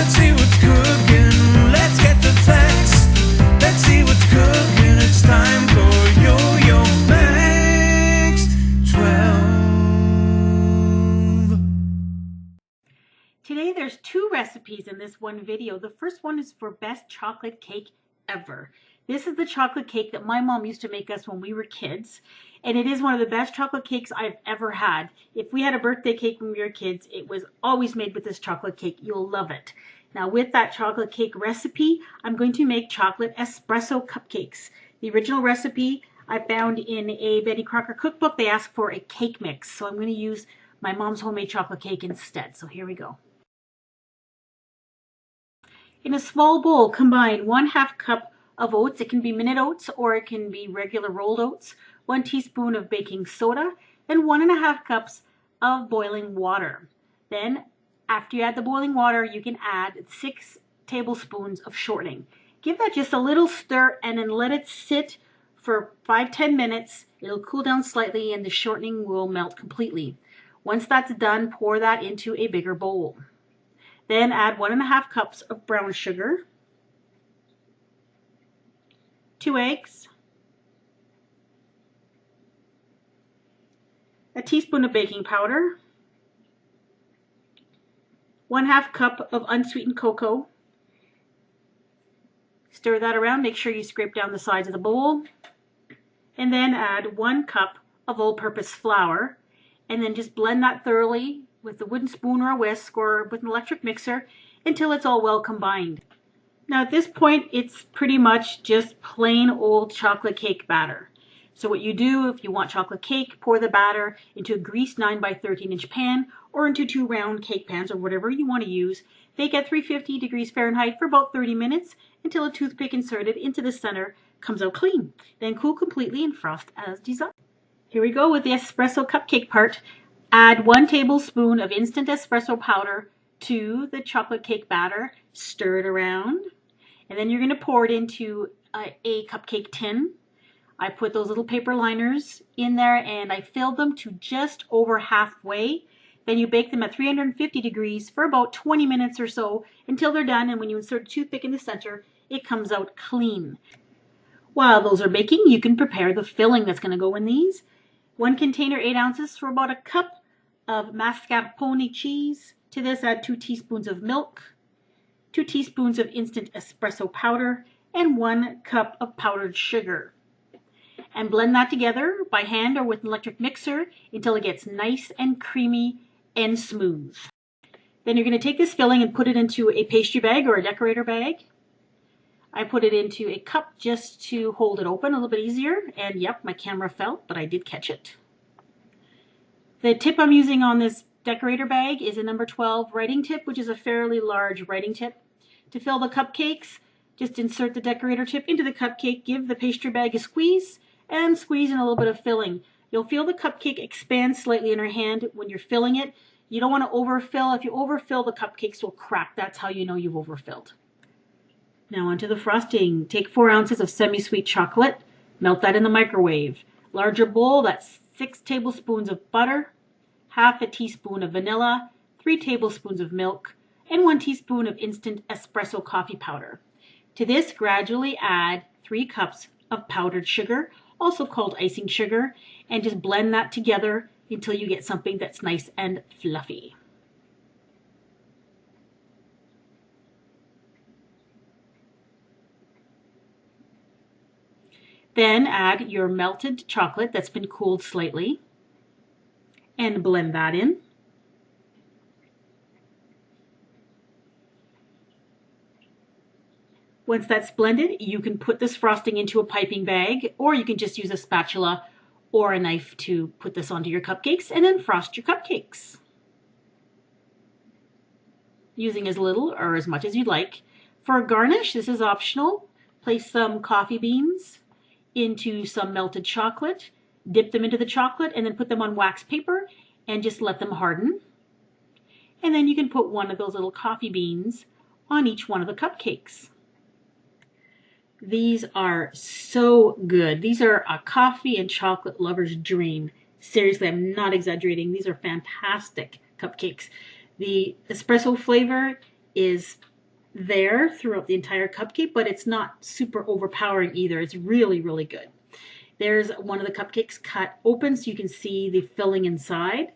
Let's see what's cooking. Let's get the facts. Let's see what's cooking. It's time for yoyomax12. Today there's two recipes in this one video. The first one is for best chocolate cake ever. This is the chocolate cake that my mom used to make us when we were kids, and it is one of the best chocolate cakes I've ever had. If we had a birthday cake when we were kids, it was always made with this chocolate cake. You'll love it. Now with that chocolate cake recipe, I'm going to make chocolate espresso cupcakes. The original recipe I found in a Betty Crocker cookbook. They asked for a cake mix, so I'm going to use my mom's homemade chocolate cake instead. So here we go. In a small bowl, combine 1/2 cup of oats. It can be minute oats or it can be regular rolled oats, 1 teaspoon of baking soda, and 1½ cups of boiling water. Then, after you add the boiling water, you can add 6 tablespoons of shortening. Give that just a little stir and then let it sit for 5-10 minutes. It'll cool down slightly and the shortening will melt completely. Once that's done, pour that into a bigger bowl. Then add 1½ cups of brown sugar, 2 eggs, a teaspoon of baking powder, 1/2 cup of unsweetened cocoa. Stir that around, make sure you scrape down the sides of the bowl, and then add 1 cup of all-purpose flour, and then just blend that thoroughly with a wooden spoon or a whisk or with an electric mixer until it's all well combined. Now at this point, it's pretty much just plain old chocolate cake batter. So what you do, if you want chocolate cake, pour the batter into a greased 9x13" pan or into 2 round cake pans or whatever you want to use. Bake at 350 degrees Fahrenheit for about 30 minutes until a toothpick inserted into the center comes out clean. Then cool completely and frost as desired. Here we go with the espresso cupcake part. Add 1 tablespoon of instant espresso powder to the chocolate cake batter. Stir it around. And then you're going to pour it into a cupcake tin. I put those little paper liners in there and I filled them to just over halfway. Then you bake them at 350 degrees for about 20 minutes or so until they're done. And when you insert a toothpick in the center, it comes out clean. While those are baking, you can prepare the filling that's going to go in these. 1 container, 8 ounces, for about 1 cup of mascarpone cheese. To this, add 2 teaspoons of milk, 2 teaspoons of instant espresso powder, and 1 cup of powdered sugar. And blend that together by hand or with an electric mixer until it gets nice and creamy and smooth. Then you're going to take this filling and put it into a pastry bag or a decorator bag. I put it into a cup just to hold it open a little bit easier. And yep, my camera fell, but I did catch it. The tip I'm using on this decorator bag is a number 12 writing tip, which is a fairly large writing tip. To fill the cupcakes, just insert the decorator tip into the cupcake, give the pastry bag a squeeze, and squeeze in a little bit of filling. You'll feel the cupcake expand slightly in your hand when you're filling it. You don't want to overfill. If you overfill, the cupcakes will crack. That's how you know you've overfilled. Now onto the frosting. Take 4 ounces of semi-sweet chocolate. Melt that in the microwave. Larger bowl, that's 6 tablespoons of butter, 1/2 teaspoon of vanilla, 3 tablespoons of milk, and 1 teaspoon of instant espresso coffee powder. To this, gradually add 3 cups of powdered sugar, also called icing sugar, and just blend that together until you get something that's nice and fluffy. Then add your melted chocolate that's been cooled slightly and blend that in. Once that's blended, you can put this frosting into a piping bag, or you can just use a spatula or a knife to put this onto your cupcakes and then frost your cupcakes. Using as little or as much as you'd like. For a garnish, this is optional. Place some coffee beans into some melted chocolate, dip them into the chocolate, and then put them on wax paper and just let them harden. And then you can put one of those little coffee beans on each one of the cupcakes. These are so good. These are a coffee and chocolate lover's dream. Seriously, I'm not exaggerating. These are fantastic cupcakes. The espresso flavor is there throughout the entire cupcake, but it's not super overpowering either. It's really, really good. There's one of the cupcakes cut open so you can see the filling inside.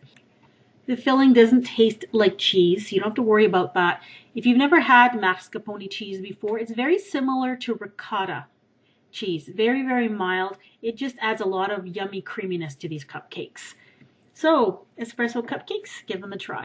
The filling doesn't taste like cheese, so you don't have to worry about that. If you've never had mascarpone cheese before, it's very similar to ricotta cheese. Very, very mild. It just adds a lot of yummy creaminess to these cupcakes. So, espresso cupcakes, give them a try.